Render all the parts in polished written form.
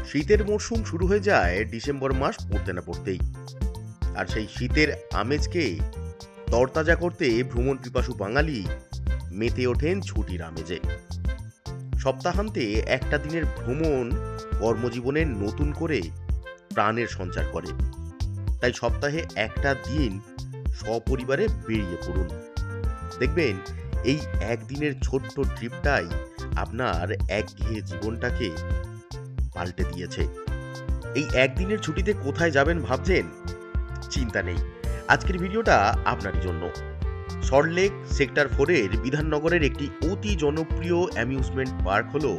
শীতের মরশুম শুরু হয়ে যায় ডিসেম্বর মাস পড়তে না পড়তেই। আর সেই শীতের আমেজকে তরতাজা করতে ভ্রমণ পিপাসু বাঙালি মেতে ওঠেন ছুটির আমেজে। সপ্তাহান্তে একটা দিনের ভ্রমণ কর্মজীবনে নতুন করে প্রাণের সঞ্চার করে। তাই সপ্তাহে একটা দিন সপরিবারে বেরিয়ে পড়ুন। দেখবেন এই একদিনের ছোট্ট ট্রিপটাই আপনার একঘেয়ে জীবনটাকে পাল্টে দিয়েছে। এই একদিনের ছুটিতে কোথায় যাবেন ভাবছেন? চিন্তা নেই, আজকের ভিডিওটা আপনারই জন্য। সল্টলেক সেক্টর 4-এর বিধাননগরের একটি অতি জনপ্রিয় অ্যামিউজমেন্ট পার্ক হলো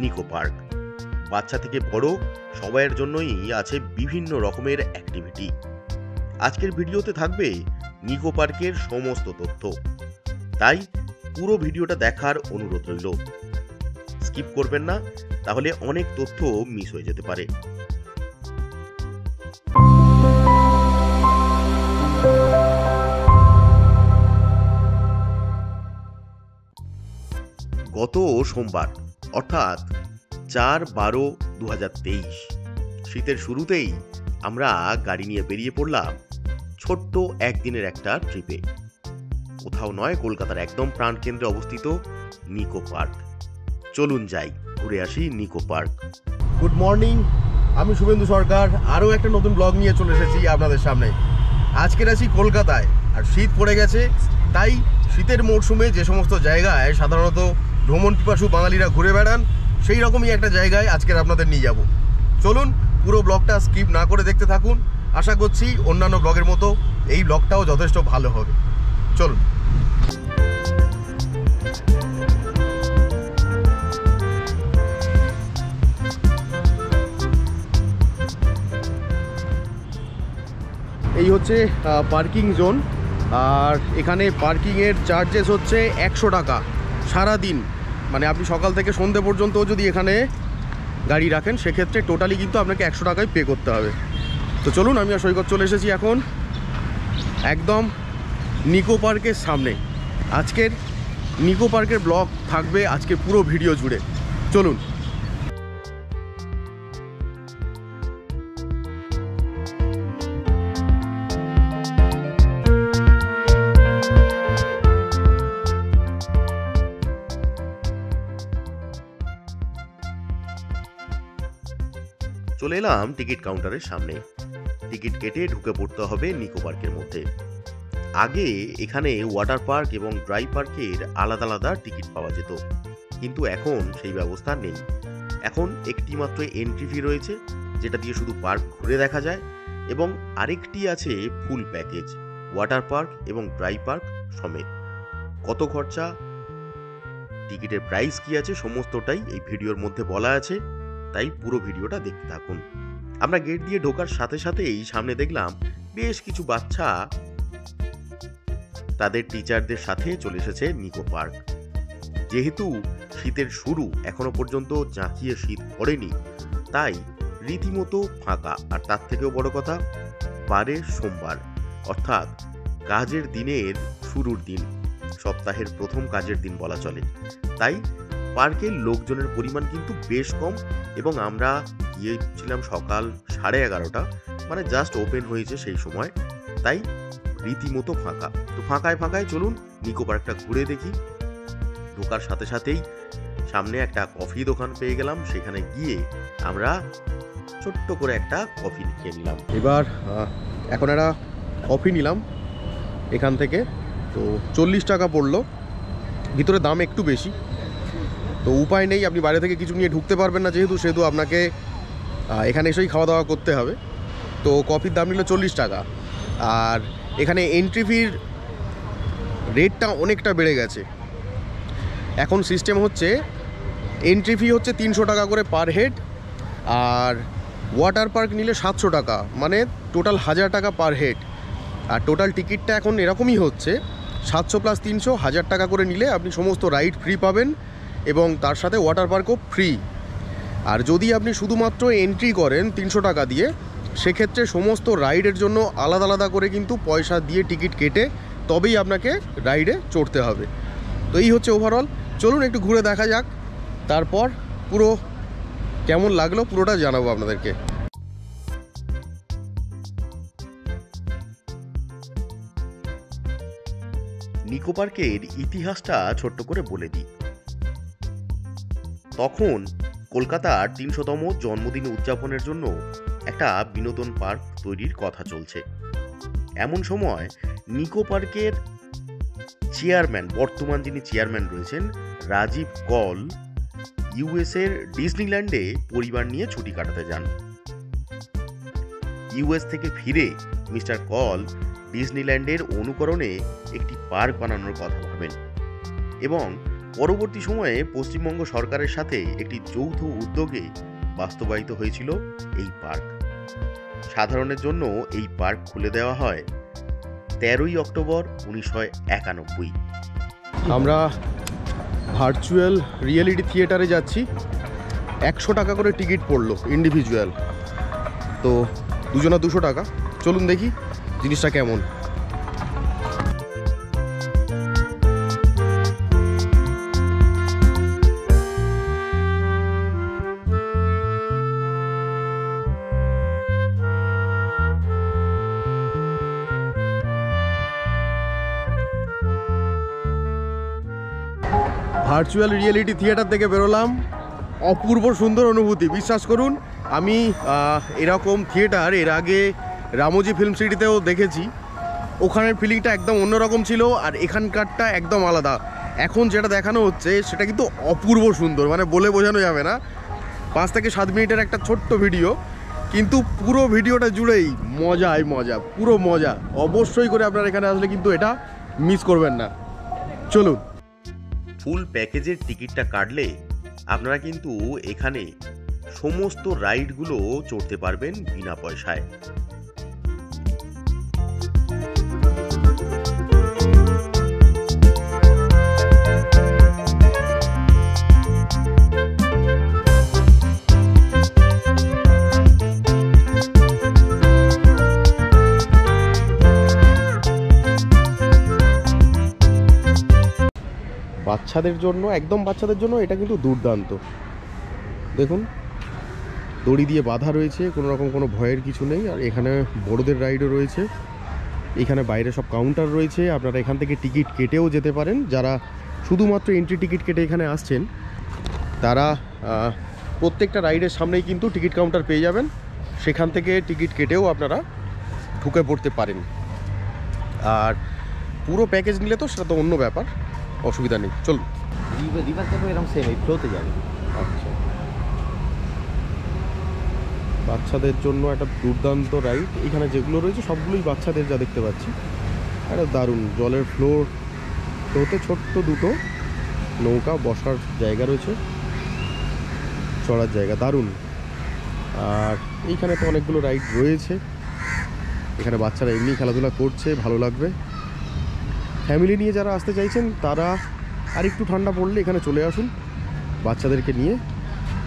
নিকো পার্ক। বাচ্চা থেকে বড় সবাইয়ের জন্যই আছে বিভিন্ন রকমের অ্যাক্টিভিটি। আজকের ভিডিওতে থাকবে নিকো পার্কের সমস্ত তথ্য, তাই পুরো ভিডিওটা দেখার অনুরোধ রইল। স্কিপ করবেন না, তাহলে অনেক তথ্য মিস হয়ে যেতে পারে। গত সোমবার অর্থাৎ 4/12/2023 শীতের শুরুতেই আমরা গাড়ি নিয়ে বেরিয়ে পড়লাম ছোট্ট একদিনের একটা ট্রিপে। কোথাও নয়, কলকাতার একদম প্রাণকেন্দ্রে অবস্থিত নিকো পার্ক। চলুন যাই, ঘুরে আসি নিকো পার্ক। গুড মর্নিং, আমি শুভেন্দু সরকার আরও একটা নতুন ব্লগ নিয়ে চলে এসেছি আপনাদের সামনে। আজকের আছি কলকাতায়, আর শীত পড়ে গেছে, তাই শীতের মরশুমে যে সমস্ত জায়গায় সাধারণত ভ্রমণ পিপাসু বাঙালিরা ঘুরে বেড়ান, সেই রকমই একটা জায়গায় আজকের আপনাদের নিয়ে যাব। চলুন পুরো ব্লগটা স্কিপ না করে দেখতে থাকুন। আশা করছি অন্যান্য ব্লগের মতো এই ব্লগটাও যথেষ্ট ভালো হবে। চলুন। এই হচ্ছে পার্কিং জোন, আর এখানে পার্কিংয়ের চার্জেস হচ্ছে 100 টাকা সারাদিন। মানে আপনি সকাল থেকে সন্ধে পর্যন্ত যদি এখানে গাড়ি রাখেন, সেক্ষেত্রে টোটালি কিন্তু আপনাকে 100 টাকায় পে করতে হবে। তো চলুন, আমি আর সৈকত চলে এসেছি এখন একদম নিকো পার্কের সামনে। আজকের নিকো পার্কের ব্লগ থাকবে আজকে পুরো ভিডিও জুড়ে। চলুন। চলে এলাম টিকিট কাউন্টারের সামনে। টিকিট কেটে ঢুকে পড়তে হবে নিকো পার্কের মধ্যে। আগে এখানে ওয়াটার পার্ক এবং ড্রাই পার্কের আলাদা আলাদা টিকিট পাওয়া যেত, কিন্তু এখন সেই ব্যবস্থা নেই। এখন একটি মাত্র এন্ট্রি ফি রয়েছে, যেটা দিয়ে শুধু পার্ক ঘুরে দেখা যায়, এবং আরেকটি আছে ফুল প্যাকেজ, ওয়াটার পার্ক এবং ড্রাই পার্ক সমেত। কত খরচা, টিকিটের প্রাইস কি আছে, সমস্তটাই এই ভিডিওর মধ্যে বলা আছে, তাই পুরো ভিডিওটা দেখতে থাকুন। আমরা গেট দিয়ে ঢোকার সাথে সাথেই সামনে দেখলাম বেশ কিছু বাচ্চা তাদের টিচারদের সাথে চলে এসেছে নিকো পার্ক। যেহেতু শীতের শুরু, এখনো পর্যন্ত জাঁকিয়ে শীত পড়েনি, তাই রীতিমতো ফাঁকা। আর তার থেকেও বড় কথা, বারে সোমবার, অর্থাৎ কাজের দিনের শুরুর দিন, সপ্তাহের প্রথম কাজের দিন বলা চলে। তাই পার্কের লোকজনের পরিমাণ কিন্তু বেশ কম, এবং আমরা গিয়েছিলাম সকাল 11:30, মানে জাস্ট ওপেন হয়েছে সেই সময়, তাই রীতিমতো ফাঁকা। তো ফাঁকায় ফাঁকায় চলুন নিকো পার্কটা ঘুরে দেখি। ঢোকার সাথে সাথেই সামনে একটা কফি দোকান পেয়ে গেলাম, সেখানে গিয়ে আমরা ছোট্ট করে একটা কফি খেয়ে নিলাম। এবার এখন একটা কফি নিলাম এখান থেকে, তো 40 টাকা পড়লো। ভিতরে দাম একটু বেশি, তো উপায় নেই, আপনি বাইরে থেকে কিছু নিয়ে ঢুকতে পারবেন না, সেহেতু আপনাকে এখানে এসেই খাওয়া দাওয়া করতে হবে। তো কফির দাম নিল 40 টাকা। আর এখানে এন্ট্রি ফির রেটটা অনেকটা বেড়ে গেছে। এখন সিস্টেম হচ্ছে এন্ট্রি ফি হচ্ছে 300 টাকা করে পার হেড, আর ওয়াটার পার্ক নিলে 700 টাকা, মানে টোটাল 1000 টাকা পার হেড। আর টোটাল টিকিটটা এখন এরকমই হচ্ছে 700 + 300 1000 টাকা করে নিলে আপনি সমস্ত রাইড ফ্রি পাবেন, এবং তার সাথে ওয়াটার পার্কও ফ্রি। আর যদি আপনি শুধুমাত্র এন্ট্রি করেন 300 টাকা দিয়ে, সেক্ষেত্রে সমস্ত রাইডের জন্য আলাদা আলাদা করে কিন্তু পয়সা দিয়ে টিকিট কেটে তবেই আপনাকে রাইডে চড়তে হবে। তো এই হচ্ছে ওভারঅল। চলুন একটু ঘুরে দেখা যাক, তারপর পুরো কেমন লাগলো পুরোটা জানাবো আপনাদেরকে। নিকো পার্কের ইতিহাসটা ছোট্ট করে বলে দিই। তখন কলকাতার ৩০০তম জন্মদিন উদযাপনের জন্য একটা বিনোদন পার্ক তৈরির কথা চলছে। এমন সময় নিকো পার্কের চেয়ারম্যান, বর্তমান যিনি চেয়ারম্যান রয়েছেন রাজীব কল, ইউএসের ডিজনিল্যান্ডে পরিবার নিয়ে ছুটি কাটাতে যান। ইউএস থেকে ফিরে মিস্টার কল ডিজনিল্যান্ডের অনুকরণে একটি পার্ক বানানোর কথা ভাবেন এবং পরবর্তী সময়ে পশ্চিমবঙ্গ সরকারের সাথে একটি যৌথ উদ্যোগে বাস্তবায়িত হয়েছিল এই পার্ক। সাধারণের জন্য এই পার্ক খুলে দেওয়া হয় 13ই অক্টোবর 1991। আমরা ভার্চুয়াল রিয়েলিটি থিয়েটারে যাচ্ছি। 100 টাকা করে টিকিট পড়লো ইন্ডিভিজুয়াল, তো দুজনা 200 টাকা। চলুন দেখি জিনিসটা কেমন। ভার্চুয়াল রিয়েলিটি থিয়েটার থেকে বেরোলাম, অপূর্ব সুন্দর অনুভূতি। বিশ্বাস করুন, আমি এরকম থিয়েটার এর আগে রামোজি ফিল্ম সিটিতেও দেখেছি। ওখানের ফিলিংটা একদম অন্যরকম ছিল, আর এখানকারটা একদম আলাদা। এখন যেটা দেখানো হচ্ছে সেটা কিন্তু অপূর্ব সুন্দর, মানে বলে বোঝানো যাবে না। 5 থেকে 7 মিনিটের একটা ছোট্ট ভিডিও, কিন্তু পুরো ভিডিওটা জুড়েই মজাই মজা, পুরো মজা। অবশ্যই করে আপনারা এখানে আসলে কিন্তু এটা মিস করবেন না। চলুন। ফুল প্যাকেজের টিকিটটা কাটলে আপনারা কিন্তু এখানে সমস্ত রাইডগুলো চড়তে পারবেন বিনা পয়সায়। বাচ্চাদের জন্য, একদম বাচ্চাদের জন্য এটা কিন্তু দুর্দান্ত। দেখুন, দড়ি দিয়ে বাঁধা রয়েছে, কোনো রকম কোনো ভয়ের কিছু নেই। আর এখানে বড়দের রাইডও রয়েছে। এখানে বাইরে সব কাউন্টার রয়েছে, আপনারা এখান থেকে টিকিট কেটেও যেতে পারেন। যারা শুধুমাত্র এন্ট্রি টিকিট কেটে এখানে আসছেন তারা প্রত্যেকটা রাইডের সামনেই কিন্তু টিকিট কাউন্টার পেয়ে যাবেন, সেখান থেকে টিকিট কেটেও আপনারা ঢুকে পড়তে পারেন। আর পুরো প্যাকেজ নিলে তো সেটা তো অন্য ব্যাপার, অসুবিধা নেই। চলুন। আচ্ছা, বাচ্চাদের জন্য একটা দুর্দান্ত রাইড। এখানে যেগুলো রয়েছে সবগুলোই বাচ্চাদের, যা দেখতে পাচ্ছি। একটা দারুণ জলের ফ্লোতে ছোট্ট দুটো নৌকা, বসার জায়গা রয়েছে, চড়ার জায়গা, দারুণ। আর এইখানে তো অনেকগুলো রাইড রয়েছে। এখানে বাচ্চারা এমনি খেলাধুলা করছে, ভালো লাগবে। ফ্যামিলি নিয়ে যারা আসতে চাইছেন তারা আর একটু ঠান্ডা পড়লে এখানে চলে আসুন বাচ্চাদেরকে নিয়ে।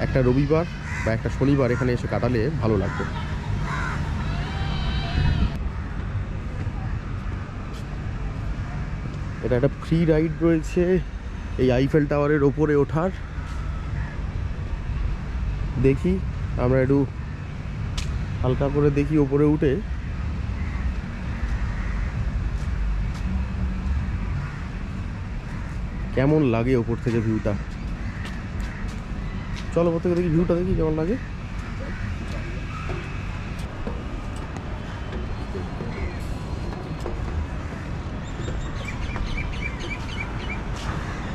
একটা রবিবার বা একটা শনিবার এখানে এসে কাটালে ভালো লাগবে। এটা একটা ফ্রি রাইড রয়েছে এই আইফেল টাওয়ারের ওপরে ওঠার। দেখি আমরা একটু হালকা করে দেখি ওপরে উঠে কেমন লাগে ওপর থেকে ভিউটা। চলো ওপর থেকে দেখি ভিউটা, দেখি কেমন লাগে।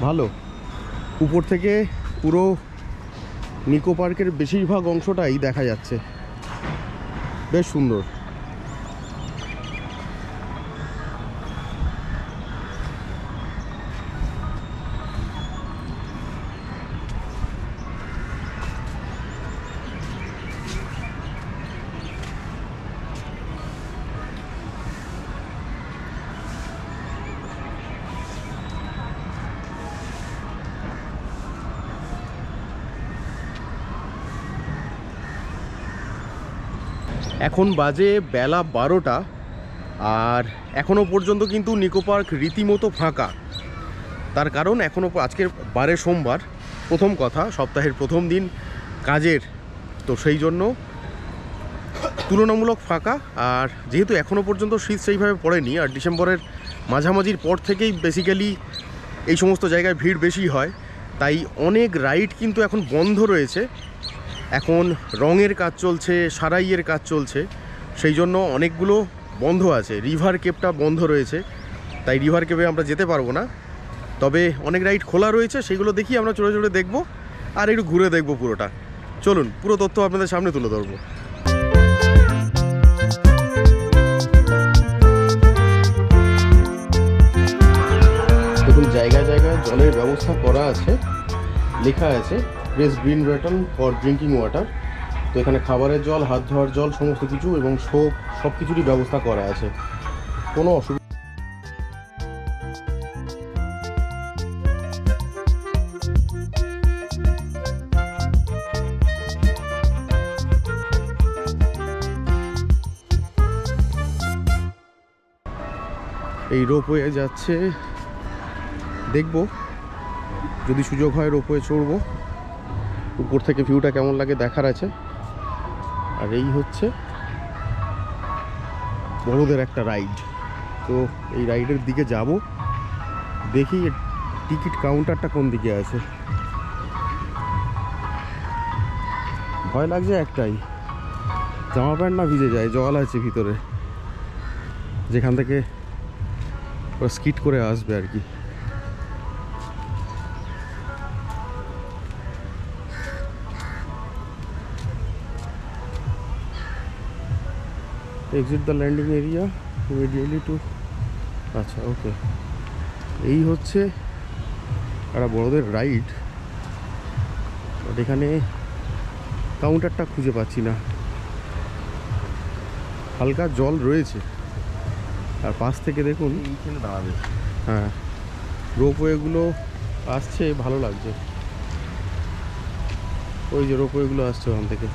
ভালো, উপর থেকে পুরো নিকো পার্কের বেশিরভাগ অংশটাই দেখা যাচ্ছে, বেশ সুন্দর। এখন বাজে বেলা 12টা, আর এখনও পর্যন্ত কিন্তু নিকো পার্ক রীতিমতো ফাঁকা। তার কারণ আজকের বারে সোমবার, প্রথম কথা, সপ্তাহের প্রথম দিন, কাজের, তো সেই জন্য তুলনামূলক ফাঁকা। আর যেহেতু এখনও পর্যন্ত শীত সেইভাবে পড়েনি, আর ডিসেম্বরের মাঝামাঝির পর থেকেই বেসিক্যালি এই সমস্ত জায়গায় ভিড় বেশি হয়, তাই অনেক রাইড কিন্তু এখন বন্ধ রয়েছে। এখন রঙের কাজ চলছে, সারাইয়ের কাজ চলছে, সেই জন্য অনেকগুলো বন্ধ আছে। রিভার কেপটা বন্ধ রয়েছে, তাই রিভার কেপে আমরা যেতে পারবো না। তবে অনেক রাইড খোলা রয়েছে, সেগুলো দেখি আমরা চড়ে চড়ে দেখব আর একটু ঘুরে দেখব পুরোটা। চলুন পুরো তথ্য আপনাদের সামনে তুলে ধরবো। দেখুন জায়গায় জায়গায় জলের ব্যবস্থা করা আছে, লেখা আছে press green button for drinking water. তো এখানে খাবারের জল, হাত ধোয়ার জল, সমস্ত কিছু এবং সোপ সব কিছুরই ব্যবস্থা করা আছে, কোনো অসুবিধা। এই রোপওয়ে যাচ্ছে, দেখব যদি সুযোগ হয় রোপওয়ে চড়বো, উপর থেকে ভিউটা কেমন লাগে দেখার আছে। আর এই হচ্ছে বড়দের একটা রাইড, তো এই রাইডের দিকে যাব, দেখি টিকিট কাউন্টারটা কোন দিকে আছে। ভয় লাগছে একটাই, জামা প্যান্ট না ভিজে যায়, জল আছে ভিতরে, যেখান থেকে ওরা স্কিট করে আসবে আর কি। Exit the landing area immediately two, আচ্ছা ওকে। এই হচ্ছে একটা বড়দের রাইড, বাট এখানে কাউন্টারটা খুঁজে পাচ্ছি না। হালকা জল রয়েছে, আর পাশ থেকে দেখুন এইখানে দাঁড়াবে। হ্যাঁ, রোপওয়েগুলো আসছে, ভালো লাগছে। ওই যে রোপওয়েগুলো আসছে ওখান থেকে।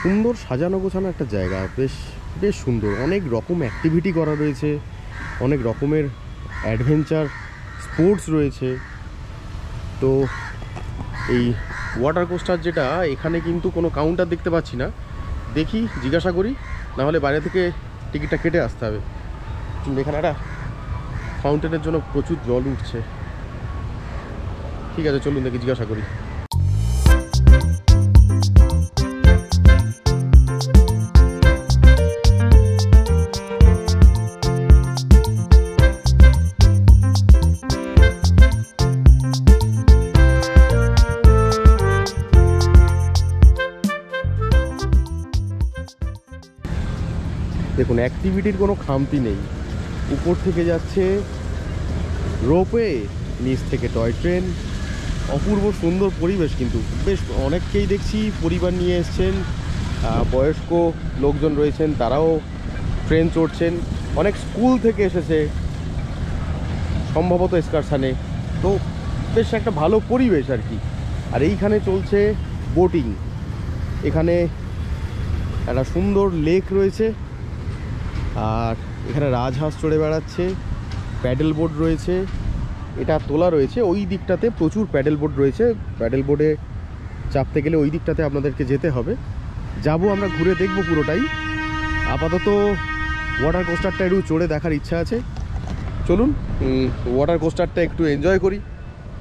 সুন্দর সাজানো গোছানো একটা জায়গা, বেশ বেশ সুন্দর। অনেক রকম অ্যাক্টিভিটি করা রয়েছে, অনেক রকমের অ্যাডভেঞ্চার স্পোর্টস রয়েছে। তো এই ওয়াটার কোস্টার যেটা, এখানে কিন্তু কোনো কাউন্টার দেখতে পাচ্ছি না, দেখি জিজ্ঞাসা করি, নাহলে বাইরে থেকে টিকিটটা কেটে আসতে হবে। এখানে একটা ফাউন্টেনের জন্য প্রচুর জল উঠছে, ঠিক আছে চলুন দেখি জিজ্ঞাসা করি। দেখুন অ্যাক্টিভিটির কোনো খামতি নেই, উপর থেকে যাচ্ছে রোপওয়ে, নিচ থেকে টয় ট্রেন, অপূর্ব সুন্দর পরিবেশ। কিন্তু বেশ অনেককেই দেখছি পরিবার নিয়ে এসছেন, বয়স্ক লোকজন রয়েছেন, তারাও ট্রেন চড়ছেন, অনেক স্কুল থেকে এসেছে সম্ভবত এক্সকারশানে। তো বেশ একটা ভালো পরিবেশ আর কি। আর এইখানে চলছে বোটিং, এখানে একটা সুন্দর লেক রয়েছে, আর এখানে রাজহাঁস চড়ে বেড়াচ্ছে, প্যাডেল বোট রয়েছে, এটা তোলা রয়েছে। ওই দিকটাতে প্রচুর প্যাডেল বোট রয়েছে, প্যাডেল বোটে চাপতে গেলে ওই দিকটাতে আপনাদেরকে যেতে হবে। যাব আমরা, ঘুরে দেখব পুরোটাই। আপাতত ওয়াটার কোস্টারটা একটু চড়ে দেখার ইচ্ছা আছে, চলুন ওয়াটার কোস্টারটা একটু এনজয় করি,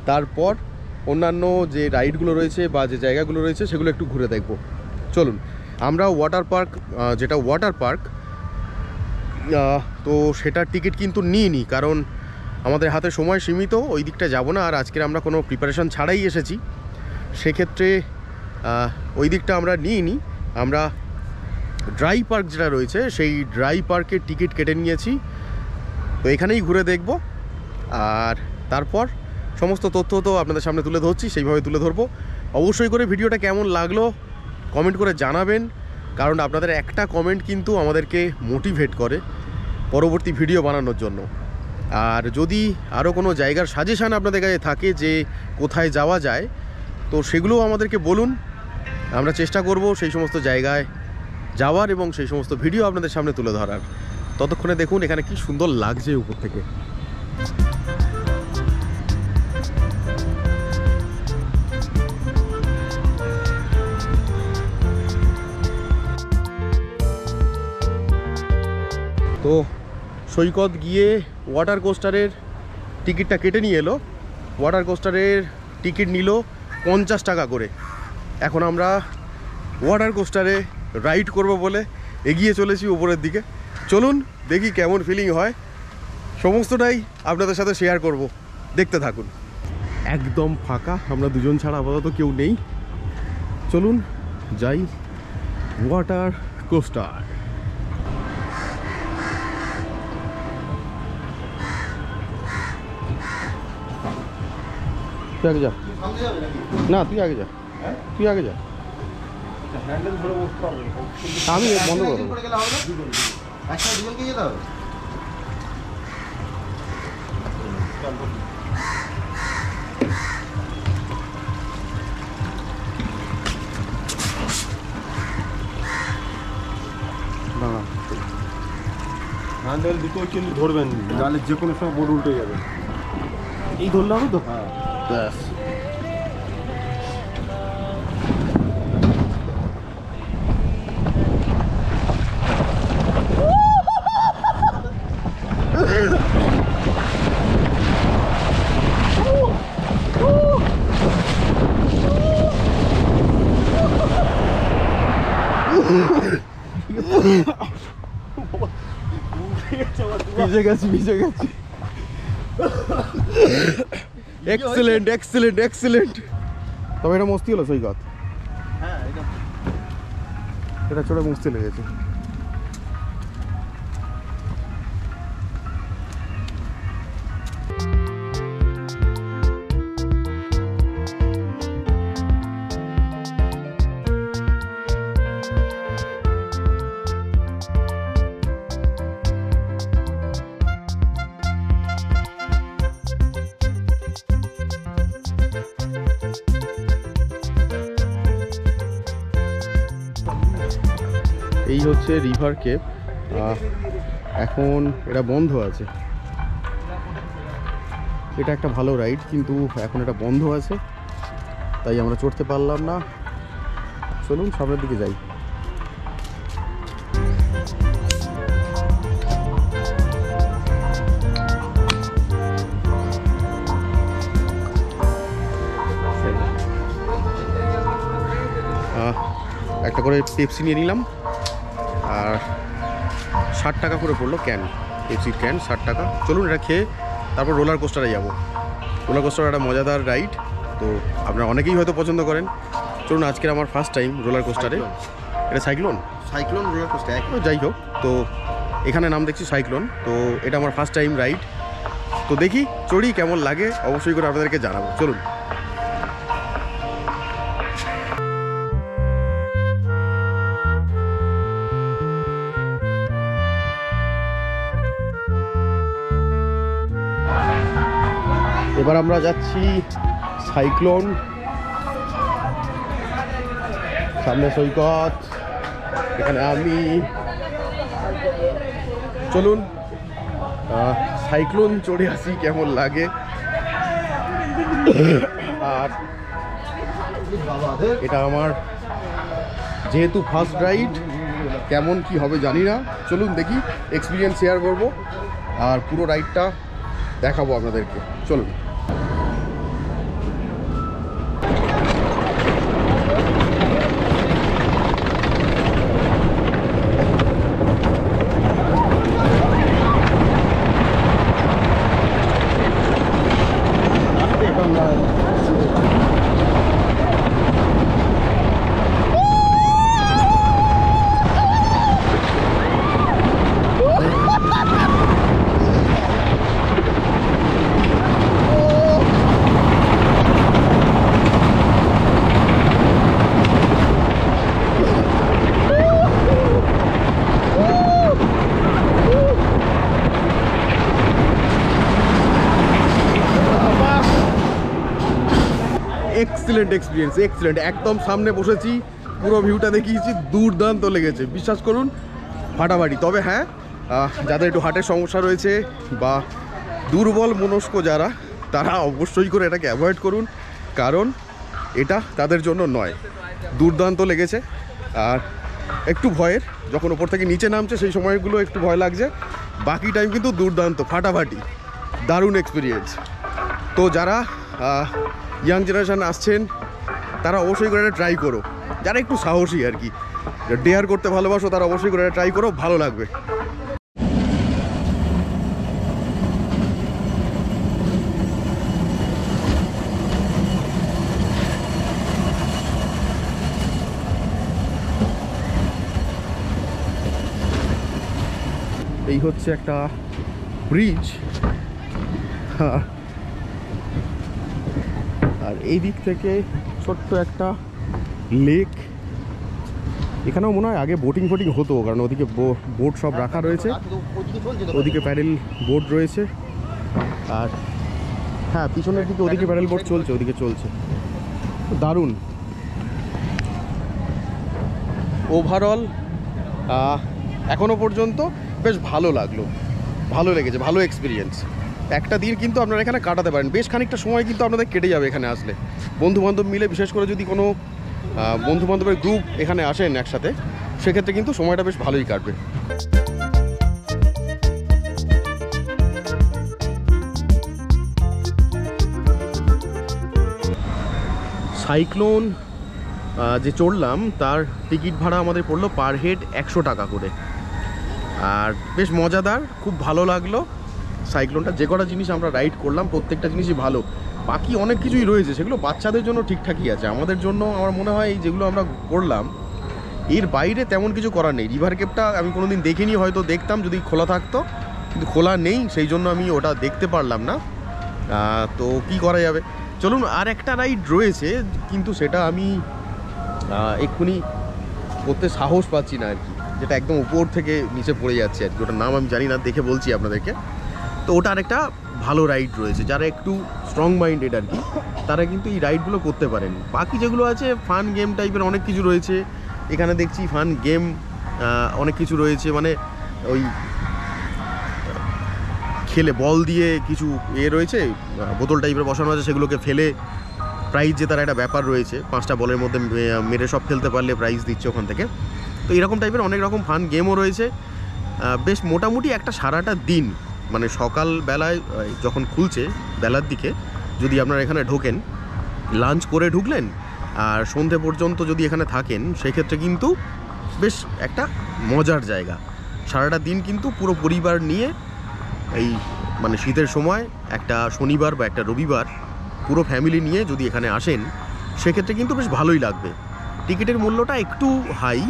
তারপর অন্যান্য যে রাইডগুলো রয়েছে বা যে জায়গাগুলো রয়েছে সেগুলো একটু ঘুরে দেখব। চলুন আমরা ওয়াটার পার্ক, যেটা ওয়াটার পার্ক, তো সেটার টিকিট কিন্তু নিইনি, কারণ আমাদের হাতে সময় সীমিত, ওই দিকটা যাব না। আর আজকের আমরা কোনো প্রিপারেশন ছাড়াই এসেছি, সেক্ষেত্রে ওই দিকটা আমরা নিইনি। আমরা ড্রাই পার্ক যেটা রয়েছে সেই ড্রাই পার্কের টিকিট কেটে নিয়েছি, তো এখানেই ঘুরে দেখব। আর তারপর সমস্ত তথ্য তো আপনাদের সামনে তুলে ধরছি, সেইভাবে তুলে ধরবো। অবশ্যই করে ভিডিওটা কেমন লাগলো কমেন্ট করে জানাবেন, কারণ আপনাদের একটা কমেন্ট কিন্তু আমাদেরকে মোটিভেট করে পরবর্তী ভিডিও বানানোর জন্য। আর যদি আরও কোনো জায়গার সাজেশান আপনাদের কাছে থাকে যে কোথায় যাওয়া যায়, তো সেগুলোও আমাদেরকে বলুন, আমরা চেষ্টা করব সেই সমস্ত জায়গায় যাওয়ার এবং সেই সমস্ত ভিডিও আপনাদের সামনে তুলে ধরার। ততক্ষণে দেখুন এখানে কি সুন্দর লাগছে উপর থেকে। তো সৈকত গিয়ে ওয়াটার কোস্টারের টিকিটটা কেটে নিয়ে এলো। ওয়াটার কোস্টারের টিকিট নিল 50 টাকা করে। এখন আমরা ওয়াটার কোস্টারে রাইড করব বলে এগিয়ে চলেছি উপরের দিকে। চলুন দেখি কেমন ফিলিং হয়, সমস্তটাই আপনাদের সাথে শেয়ার করব, দেখতে থাকুন। একদম ফাঁকা, আমরা দুজন ছাড়া আপাতত কেউ নেই। চলুন যাই ওয়াটার কোস্টার। তুই আগে যা, না তুই আগে যা, তুই আগে যা, আমি বন্ধ করে দেবো। হ্যান্ডেল দুটো কিন্তু ধরবেন, নাহলে যে কোনো সময় বোর্ড উল্টে যাবে। এই ধরলে হবে তো? হ্যাঁ ব্যাস। ভিজে গেছি, ভিজে গেছি। Excellent excellent excellent. তবে এটা মস্তি হলো সৈকত, হ্যাঁ এটা চড়ে মস্তি লেগেছে। এই হচ্ছে রিভার কেপ। এখন এটা বন্ধ আছে। এটা একটা ভালো রাইড, কিন্তু এখন এটা বন্ধ আছে, তাই আমরা চড়তে পারলাম না। চলুন সামনের দিকে যাই। একটা করে পেপসি নিয়ে নিলাম, আর 60 টাকা করে পড়লো ক্যান, পেপসির ক্যান 60 টাকা। চলুন এটা খেয়ে তারপর রোলার কোস্টারে যাবো। রোলার কোস্টার একটা মজাদার রাইড, তো আপনারা অনেকেই হয়তো পছন্দ করেন। চলুন, আজকের আমার ফার্স্ট টাইম রোলার কোস্টারে। এটা সাইক্লোন রোলার কোস্টার, যাই হোক, তো এখানে নাম দেখছি সাইক্লোন। তো এটা আমার ফার্স্ট টাইম রাইড, তো দেখি চড়ি কেমন লাগে, অবশ্যই করে আপনাদেরকে জানাবো। চলুন। এবার আমরা যাচ্ছি সাইক্লোন। সামনে সৈকত, এখানে আমি। চলুন সাইক্লোন চড়ে আসি কেমন লাগে। আর এটা আমার যেহেতু ফার্স্ট রাইড, কেমন কি হবে জানি না। চলুন দেখি, এক্সপিরিয়েন্স শেয়ার করব আর পুরো রাইডটা দেখাবো আপনাদেরকে। চলুন। Excellent experience, excellent. একদম সামনে বসেছি, পুরো ভিউটা দেখিয়েছি, দুর্দান্ত লেগেছে, বিশ্বাস করুন ফাটাফাটি। তবে হ্যাঁ, যাদের একটু হার্টের সমস্যা রয়েছে বা দুর্বল মনস্ক যারা, তারা অবশ্যই করে এটাকে অ্যাভয়েড করুন, কারণ এটা তাদের জন্য নয়। দুর্দান্ত লেগেছে। আর একটু ভয়ের, যখন ওপর থেকে নিচে নামছে সেই সময়গুলো একটু ভয় লাগছে, বাকি টাইম কিন্তু দুর্দান্ত ফাটাফাটি, দারুণ এক্সপিরিয়েন্স। তো যারা ইয়াং জেনারেশান আসছেন তারা অবশ্যই করে এটা ট্রাই করো, যারা একটু সাহসী আর কি, ডেয়ার করতে ভালোবাসো তারা অবশ্যই করে এটা ট্রাই করো, ভালো লাগবে। এই হচ্ছে একটা ব্রিজ, আর এই দিক থেকে ছোট্ট একটা লেক। এখানেও মনে হয় আগে বোটিং ফোটিং হতো, কারণ ওদিকে বোট সব রাখা রয়েছে, ওদিকে প্যাডেল বোট রয়েছে। আর হ্যাঁ, পিছনের দিকে ওদিকে প্যাডেল বোট চলছে, ওদিকে চলছে। দারুণ ওভারঅল এখনও পর্যন্ত বেশ ভালো লাগলো, ভালো লেগেছে, ভালো এক্সপিরিয়েন্স। একটা দিন কিন্তু আপনারা এখানে কাটাতে পারেন, বেশ খানিকটা সময় কিন্তু আপনাদের কেটে যাবে এখানে আসলে। বন্ধুবান্ধব মিলে, বিশেষ করে যদি কোনো বন্ধুবান্ধবের গ্রুপ এখানে আসেন একসাথে, সেক্ষেত্রে কিন্তু সময়টা বেশ ভালোই কাটবে। সাইক্লোন যে চড়লাম তার টিকিট ভাড়া আমাদের পড়লো পার হেড 100 টাকা করে। আর বেশ মজাদার, খুব ভালো লাগলো সাইক্লোনটা। যে কটা জিনিস আমরা রাইড করলাম প্রত্যেকটা জিনিসই ভালো। বাকি অনেক কিছুই রয়েছে, সেগুলো বাচ্চাদের জন্য ঠিকঠাকই আছে, আমাদের জন্য আমার মনে হয় এই যেগুলো আমরা করলাম এর বাইরে তেমন কিছু করার নেই। রিভার কেপটা আমি কোনোদিন দেখিনি, হয়তো দেখতাম যদি খোলা থাকতো, কিন্তু খোলা নেই, সেই জন্য আমি ওটা দেখতে পারলাম না। তো কি করা যাবে, চলুন আর একটা রাইড রয়েছে, কিন্তু সেটা আমি এক্ষুনি করতে সাহস পাচ্ছি না আর কি, যেটা একদম উপর থেকে নিচে পড়ে যাচ্ছে আর কি। ওটার নাম আমি জানি না, দেখে বলছি আপনাদেরকে। তো ওটা আরেকটা ভালো রাইড রয়েছে, যারা একটু স্ট্রং মাইন্ডেড আর কি, তারা কিন্তু এই রাইডগুলো করতে পারেন। বাকি যেগুলো আছে ফান গেম টাইপের অনেক কিছু রয়েছে এখানে, দেখছি ফান গেম অনেক কিছু রয়েছে, মানে ওই খেলে বল দিয়ে কিছু রয়েছে, বোতল টাইপের বসানো আছে, সেগুলোকে ফেলে প্রাইজ জেতার একটা ব্যাপার রয়েছে। 5টা বলের মধ্যে মেরে সব ফেলতে পারলে প্রাইজ দিচ্ছে ওখান থেকে। তো এরকম টাইপের অনেক রকম ফান গেমও রয়েছে। বেশ মোটামুটি একটা সারাটা দিন, মানে সকালবেলায় যখন খুলছে বেলার দিকে যদি আপনারা এখানে ঢোকেন, লাঞ্চ করে ঢুকলেন আর সন্ধে পর্যন্ত যদি এখানে থাকেন, সেক্ষেত্রে কিন্তু বেশ একটা মজার জায়গা। সারাটা দিন কিন্তু পুরো পরিবার নিয়ে এই মানে শীতের সময় একটা শনিবার বা একটা রবিবার পুরো ফ্যামিলি নিয়ে যদি এখানে আসেন, সেক্ষেত্রে কিন্তু বেশ ভালোই লাগবে। টিকিটের মূল্যটা একটু হাই,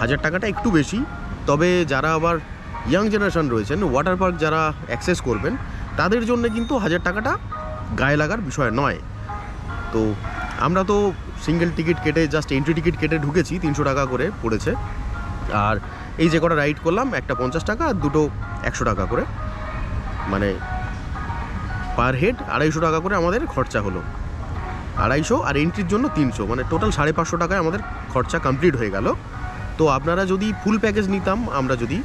1000 টাকাটা একটু বেশি। তবে যারা আবার ইয়াং জেনারেশন রয়েছেন, ওয়াটার পার্ক যারা অ্যাক্সেস করবেন, তাদের জন্য কিন্তু 1000 টাকাটা গায়ে লাগার বিষয় নয়। তো আমরা তো সিঙ্গেল টিকিট কেটে, জাস্ট এন্ট্রি টিকিট কেটে ঢুকেছি, 300 টাকা করে পড়েছে। আর এই যে কটা রাইড করলাম, একটা 50 টাকা আর দুটো 100 টাকা করে, মানে পার হেড 250 টাকা করে আমাদের খরচা হলো। 250 আর এন্ট্রির জন্য 300, মানে টোটাল 550 টাকায় আমাদের খরচা কমপ্লিট হয়ে গেল। তো আপনারা যদি ফুল প্যাকেজ নিতাম, আমরা যদি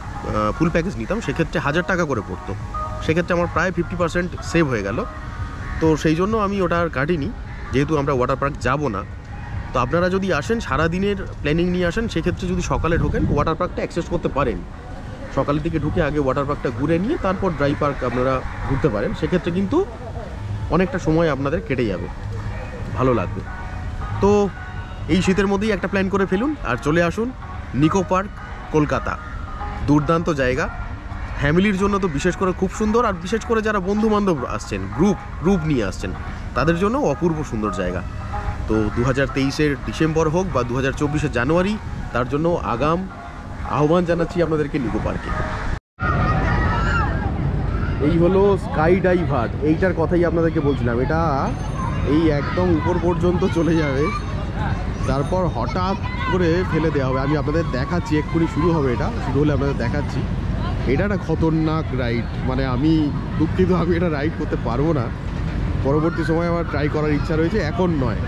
ফুল প্যাকেজ নিতাম, সেক্ষেত্রে 1000 টাকা করে পড়তো। সেক্ষেত্রে আমার প্রায় 50% সেভ হয়ে গেল। তো সেই জন্য আমি ওটা আর কাটিনি, যেহেতু আমরা ওয়াটার পার্ক যাব না। তো আপনারা যদি আসেন, সারাদিনের প্ল্যানিং নিয়ে আসেন, সেক্ষেত্রে যদি সকালে ঢোকেন, ওয়াটার পার্কটা অ্যাক্সেস করতে পারেন। সকালের দিকে ঢুকে আগে ওয়াটার পার্কটা ঘুরে নিয়ে তারপর ড্রাই পার্ক আপনারা ঘুরতে পারেন। সেক্ষেত্রে কিন্তু অনেকটা সময় আপনাদের কেটে যাবে, ভালো লাগবে। তো এই শীতের মধ্যেই একটা প্ল্যান করে ফেলুন আর চলে আসুন নিকো পার্ক, কলকাতা। দুর্দান্ত জায়গা, ফ্যামিলির জন্য তো বিশেষ করে খুব সুন্দর, আর বিশেষ করে যারা বন্ধু বান্ধব আসছেন, গ্রুপ নিয়ে আসছেন, তাদের জন্য অপূর্ব সুন্দর জায়গা। তো 2023-এর ডিসেম্বর হোক বা 2024-এর জানুয়ারি, তার জন্য আগাম আহ্বান জানাচ্ছি আপনাদেরকে নিকো পার্কে। এই হলো স্কাই ডাইভার, এইটার কথাই আপনাদেরকে বলছিলাম। এটা এই একদম উপর পর্যন্ত চলে যাবে, তারপর হঠাৎ করে ফেলে দেওয়া হবে। আমি আপনাদের দেখাচ্ছি, এক্ষুনি শুরু হবে, এটা শুরু হলে আপনাদের দেখাচ্ছি। এটা একটা খতরনাক রাইড, মানে আমি দুঃখিত, আমি এটা রাইড করতে পারবো না। পরবর্তী সময় আমার ট্রাই করার ইচ্ছা রয়েছে, এখন নয়।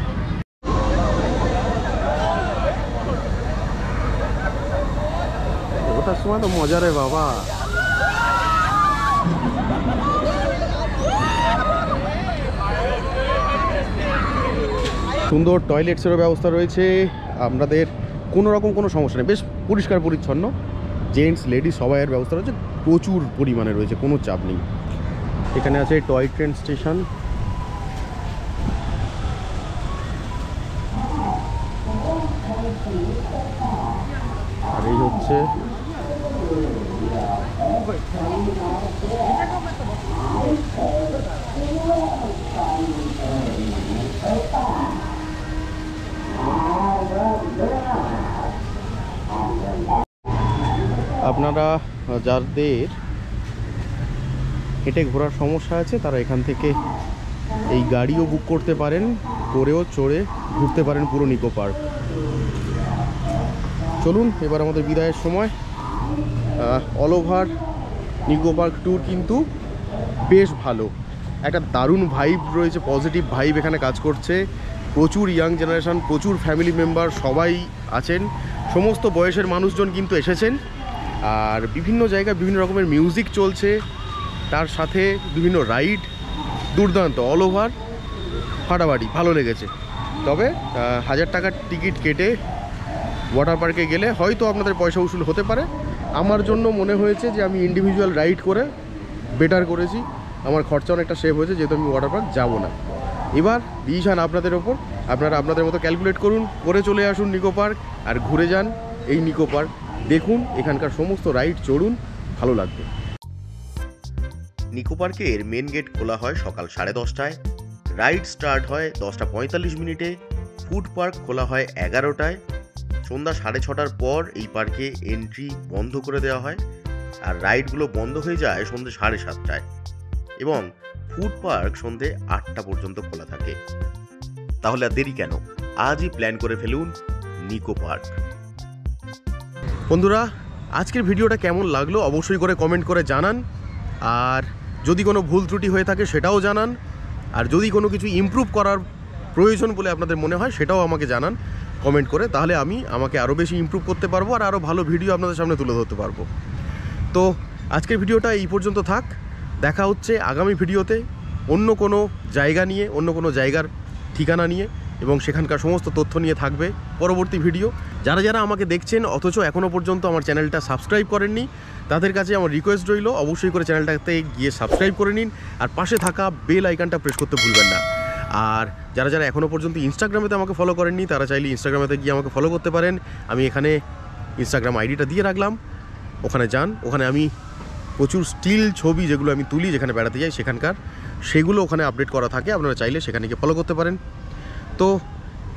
আসার সময় তো মজা রে বাবা। সুন্দর টয়লেটসেরও ব্যবস্থা রয়েছে, আপনাদের কোনো রকম কোনো সমস্যা নেই, বেশ পরিষ্কার পরিচ্ছন্ন, জেন্টস লেডিস সবাইয়ের ব্যবস্থা রয়েছে, প্রচুর পরিমাণে রয়েছে, কোনো চাপ নেই। এখানে আছে টয় ট্রেন স্টেশন, আর এই হচ্ছে আপনারা যাদের হেঁটে ঘোরার সমস্যা আছে তারা এখান থেকে এই গাড়িও বুক করতে পারেন, করেও চড়ে ঘুরতে পারেন পুরো নিকো পার্ক। চলুন এবার আমাদের বিদায়ের সময়। All over Nicco Park tour কিন্তু বেশ ভালো, একটা দারুণ ভাইব রয়েছে, পজিটিভ ভাইব এখানে কাজ করছে, প্রচুর ইয়াং জেনারেশন, প্রচুর ফ্যামিলি মেম্বার সবাই আছেন, সমস্ত বয়সের মানুষজন কিন্তু এসেছেন, আর বিভিন্ন জায়গায় বিভিন্ন রকমের মিউজিক চলছে, তার সাথে বিভিন্ন রাইড, দুর্দান্ত, অল ওভার ফাটাফাটি, ভালো লেগেছে। তবে 1000 টাকার টিকিট কেটে ওয়াটার পার্কে গেলে হয়তো আপনাদের পয়সা উসুল হতে পারে, আমার জন্য মনে হয়েছে যে আমি ইন্ডিভিজুয়াল রাইড করে বেটার করেছি, আমার খরচা অনেকটা সেভ হয়েছে, যেহেতু আমি ওয়াটার পার্ক যাবো না। এবার ডিসিশন আপনাদের ওপর, আপনারা আপনাদের মতো ক্যালকুলেট করুন, করে চলে আসুন নিকো পার্ক আর ঘুরে যান এই নিকো পার্ক, দেখুন এখানকার সমস্ত রাইড চড়ুন, ভালো লাগবে। নিকো পার্কের মেন গেট খোলা হয় সকাল 10:30টায়, রাইড স্টার্ট হয় 10:45, ফুড পার্ক খোলা হয় 11টায়, সন্ধ্যা 6:30টার পর এই পার্কে এন্ট্রি বন্ধ করে দেওয়া হয়, আর রাইডগুলো বন্ধ হয়ে যায় সন্ধ্যে 7:30টায়, এবং ফুড পার্ক সন্ধ্যে 8টা পর্যন্ত খোলা থাকে। তাহলে আর দেরি কেন, আজই প্ল্যান করে ফেলুন নিকো পার্ক। বন্ধুরা, আজকের ভিডিওটা কেমন লাগলো অবশ্যই করে কমেন্ট করে জানান, আর যদি কোনো ভুল ত্রুটি হয়ে থাকে সেটাও জানান, আর যদি কোনো কিছু ইমপ্রুভ করার প্রয়োজন বলে আপনাদের মনে হয় সেটাও আমাকে জানান কমেন্ট করে, তাহলে আমাকে আরও বেশি ইমপ্রুভ করতে পারবো আর আরও ভালো ভিডিও আপনাদের সামনে তুলে ধরতে পারবো। তো আজকের ভিডিওটা এই পর্যন্ত থাক, দেখা হচ্ছে আগামী ভিডিওতে অন্য কোনো জায়গা নিয়ে, অন্য কোনো জায়গার ঠিকানা নিয়ে, এবং সেখানকার সমস্ত তথ্য নিয়ে থাকবে পরবর্তী ভিডিও। যারা যারা আমাকে দেখছেন অথচ এখনও পর্যন্ত আমার চ্যানেলটা সাবস্ক্রাইব করেননি, তাদের কাছে আমার রিকোয়েস্ট রইল অবশ্যই করে চ্যানেলটাতে গিয়ে সাবস্ক্রাইব করে নিন, আর পাশে থাকা বেল আইকনটা প্রেস করতে ভুলবেন না। আর যারা যারা এখনও পর্যন্ত ইনস্টাগ্রামেতে আমাকে ফলো করেননি তারা চাইলে ইনস্টাগ্রামেতে গিয়ে আমাকে ফলো করতে পারেন, আমি এখানে ইনস্টাগ্রাম আইডিটা দিয়ে রাখলাম, ওখানে যান, ওখানে আমি প্রচুর স্টিল ছবি যেগুলো আমি তুলি যেখানে বেড়াতে যাই সেখানকার, সেগুলো ওখানে আপডেট করা থাকে, আপনারা চাইলে সেখানে গিয়ে ফলো করতে পারেন। তো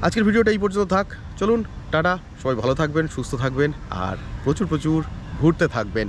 আজকের ভিডিওটা এই পর্যন্ত থাক, চলুন টাটা, সবাই ভালো থাকবেন, সুস্থ থাকবেন, আর প্রচুর প্রচুর ঘুরতে থাকবেন।